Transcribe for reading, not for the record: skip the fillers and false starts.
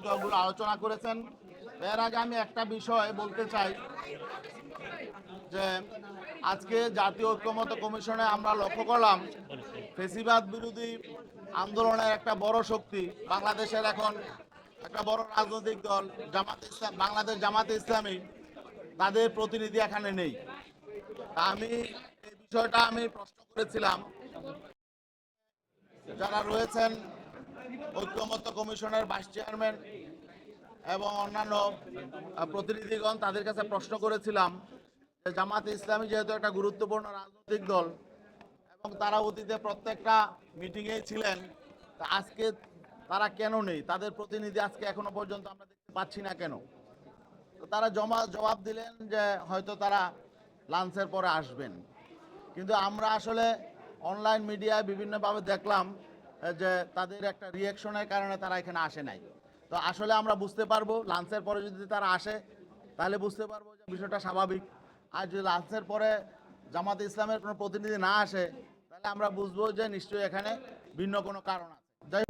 বিষয়গুলো আলোচনা করেছেন। এর আগে আমি একটা বিষয় বলতে চাই যে আজকে জাতীয় ঐক্যমত্য কমিশনে আমরা লক্ষ্য করলাম ফেসিবাদ বিরোধী আন্দোলনের একটা বড় শক্তি বাংলাদেশের এখন একটা বড় রাজনৈতিক দল বাংলাদেশ জামাতে ইসলামী, তাদের প্রতিনিধি এখানে নেই। আমি এই বিষয়টা প্রশ্ন করেছিলাম যারা রয়েছেন ঐক্যমত্য কমিশনের ভাইস চেয়ারম্যান এবং অন্যান্য প্রতিনিধিগণ, তাদের কাছে প্রশ্ন করেছিলাম যে জামাতে ইসলামী যেহেতু একটা গুরুত্বপূর্ণ রাজনৈতিক দল এবং তারা অতীতে প্রত্যেকটা মিটিংয়ে ছিলেন, তা আজকে তারা কেন নেই, তাদের প্রতিনিধি আজকে এখনো পর্যন্ত আমরা দেখতে পাচ্ছি না কেন? তো তারা জবাব দিলেন যে হয়তো তারা লাঞ্চের পরে আসবেন। কিন্তু আমরা আসলে অনলাইন মিডিয়ায় বিভিন্নভাবে দেখলাম যে তাদের একটা রিয়াকশনের কারণে তারা এখানে আসে নাই। তো আসলে আমরা বুঝতে পারবো লাঞ্চের পরে যদি তারা আসে তাহলে বুঝতে পারবো যে বিষয়টা স্বাভাবিক। আর যদি লাঞ্চের পরে জামাতে ইসলামের কোনো প্রতিনিধি না আসে তাহলে আমরা বুঝবো যে নিশ্চয়ই এখানে ভিন্ন কোনো কারণ আছে। যাই